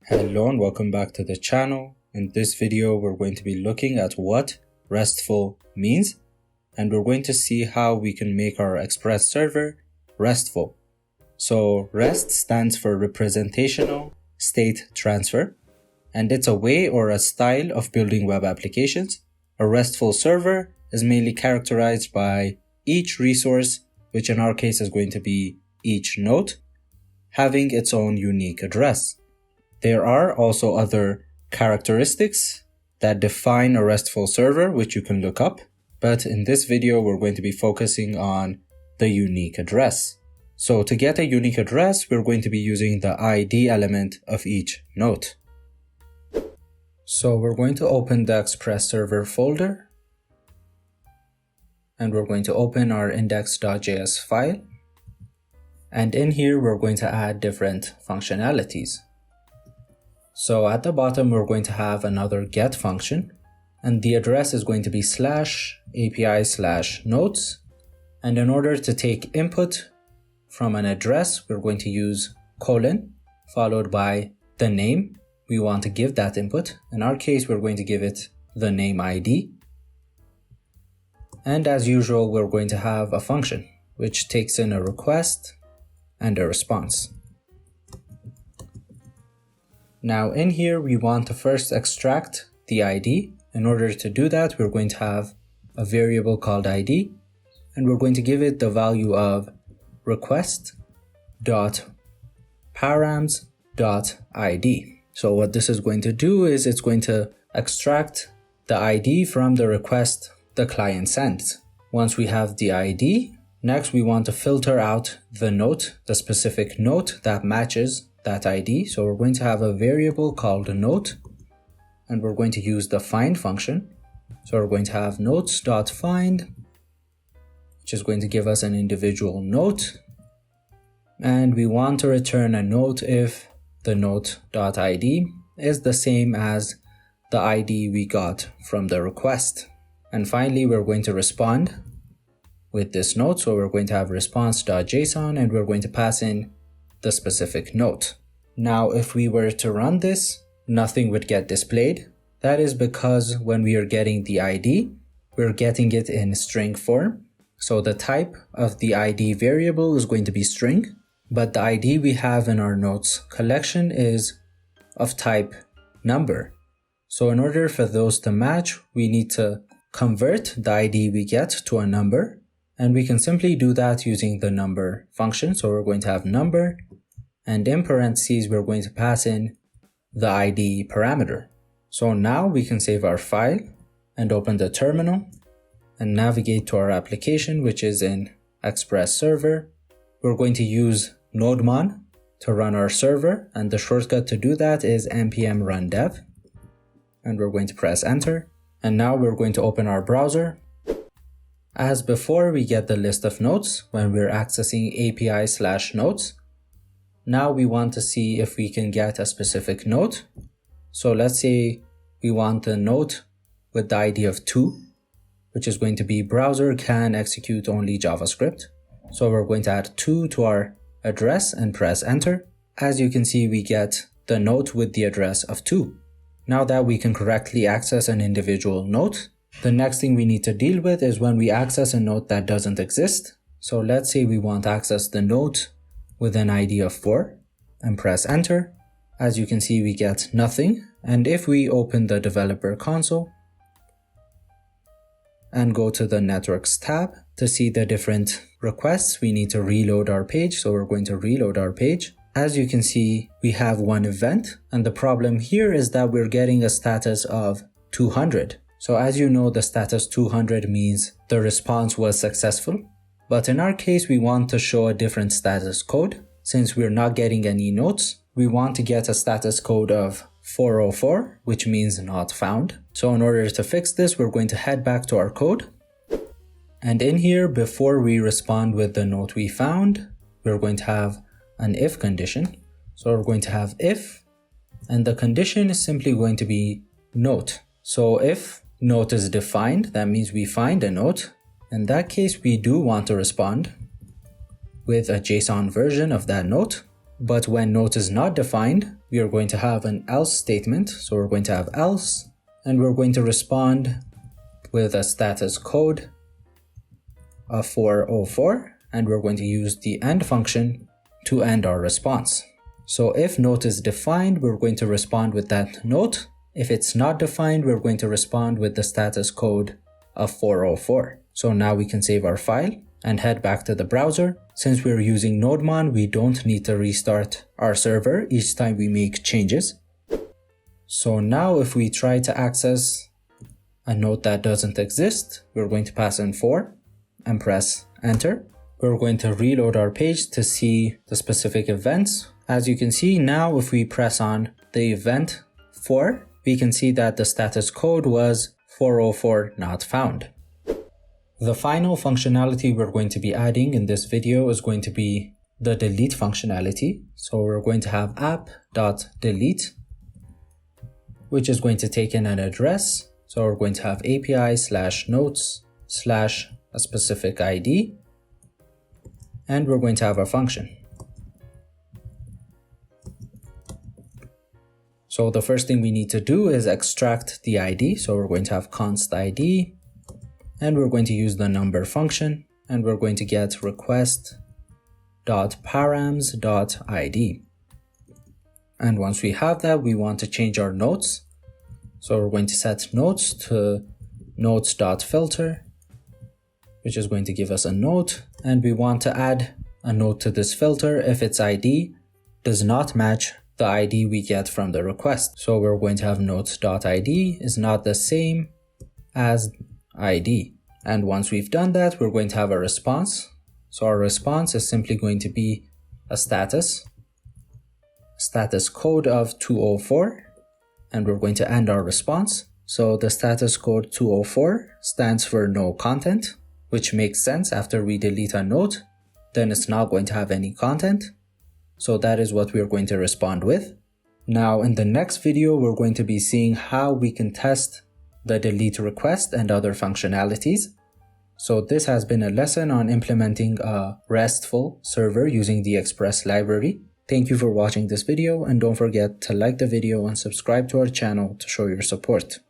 Hello and welcome back to the channel. In this video, we're going to be looking at what RESTful means, and we're going to see how we can make our Express server RESTful. So REST stands for Representational State Transfer, and it's a way or a style of building web applications. A RESTful server is mainly characterized by each resource, which in our case is going to be each node, having its own unique address. There are also other characteristics that define a RESTful server, which you can look up, but in this video we're going to be focusing on the unique address. So to get a unique address, we're going to be using the ID element of each node. So we're going to open the Express server folder, and we're going to open our index.js file, and in here we're going to add different functionalities. So at the bottom, we're going to have another get function, and the address is going to be /API/nodes. And in order to take input from an address, we're going to use colon followed by the name we want to give that input. In our case, we're going to give it the name ID. And as usual, we're going to have a function which takes in a request and a response. Now in here, we want to first extract the ID. In order to do that, we're going to have a variable called ID, and we're going to give it the value of request.params.id. So what this is going to do is it's going to extract the ID from the request the client sent. Once we have the ID, next we want to filter out the node, the specific node that matches that ID. So we're going to have a variable called node, and we're going to use the find function. So we're going to have nodes.find, which is going to give us an individual node, and we want to return a node if the node.id is the same as the ID we got from the request. And finally, we're going to respond with this node. So we're going to have response.json, and we're going to pass in the specific node. Now, if we were to run this, nothing would get displayed. That is because when we are getting the ID, we're getting it in string form. So the type of the ID variable is going to be string, but the ID we have in our nodes collection is of type number. So in order for those to match, we need to convert the ID we get to a number. And we can simply do that using the number function. So we're going to have number, and in parentheses, we're going to pass in the ID parameter. So now we can save our file and open the terminal and navigate to our application, which is in Express server. We're going to use nodemon to run our server, and the shortcut to do that is npm run dev. And we're going to press enter. And now we're going to open our browser. As before, we get the list of nodes when we're accessing API/nodes. Now we want to see if we can get a specific node. So let's say we want the node with the ID of 2, which is going to be browser can execute only JavaScript. So we're going to add 2 to our address and press enter. As you can see, we get the node with the address of 2. Now that we can correctly access an individual node, the next thing we need to deal with is when we access a node that doesn't exist. So let's say we want to access the node with an ID of 4 and press enter. As you can see, we get nothing. And if we open the developer console and go to the networks tab to see the different requests, we need to reload our page. So we're going to reload our page. As you can see, we have one event, and the problem here is that we're getting a status of 200. So as you know, the status 200 means the response was successful. But in our case, we want to show a different status code. Since we're not getting any nodes, we want to get a status code of 404, which means not found. So in order to fix this, we're going to head back to our code. And in here, before we respond with the node we found, we're going to have an if condition. So we're going to have if, and the condition is simply going to be node. So if node is defined, that means we find a node. In that case, we do want to respond with a JSON version of that node. But when note is not defined, we are going to have an else statement. So we're going to have else, and we're going to respond with a status code of 404, and we're going to use the end function to end our response. So if note is defined, we're going to respond with that note. If it's not defined, we're going to respond with the status code of 404. So now we can save our file and head back to the browser. Since we're using NodeMon, we don't need to restart our server each time we make changes. So now if we try to access a node that doesn't exist, we're going to pass in 4 and press enter. We're going to reload our page to see the specific events. As you can see now, if we press on the event 4, we can see that the status code was 404 not found. The final functionality we're going to be adding in this video is going to be the delete functionality. So we're going to have app.delete, which is going to take in an address. So we're going to have API/notes/ a specific ID, and we're going to have a function. So the first thing we need to do is extract the ID. So we're going to have const ID, and we're going to use the number function, and we're going to get request.params.id. And once we have that, we want to change our notes. So we're going to set notes to notes.filter, which is going to give us a note, and we want to add a note to this filter if its ID does not match the ID we get from the request. So we're going to have notes.id is not the same as ID. And once we've done that, we're going to have a response. So our response is simply going to be a status code of 204, and we're going to end our response. So the status code 204 stands for no content, which makes sense. After we delete a node, then it's not going to have any content. So that is what we're going to respond with. Now in the next video, we're going to be seeing how we can test the delete request and other functionalities. So this has been a lesson on implementing a RESTful server using the Express library. Thank you for watching this video, and don't forget to like the video and subscribe to our channel to show your support.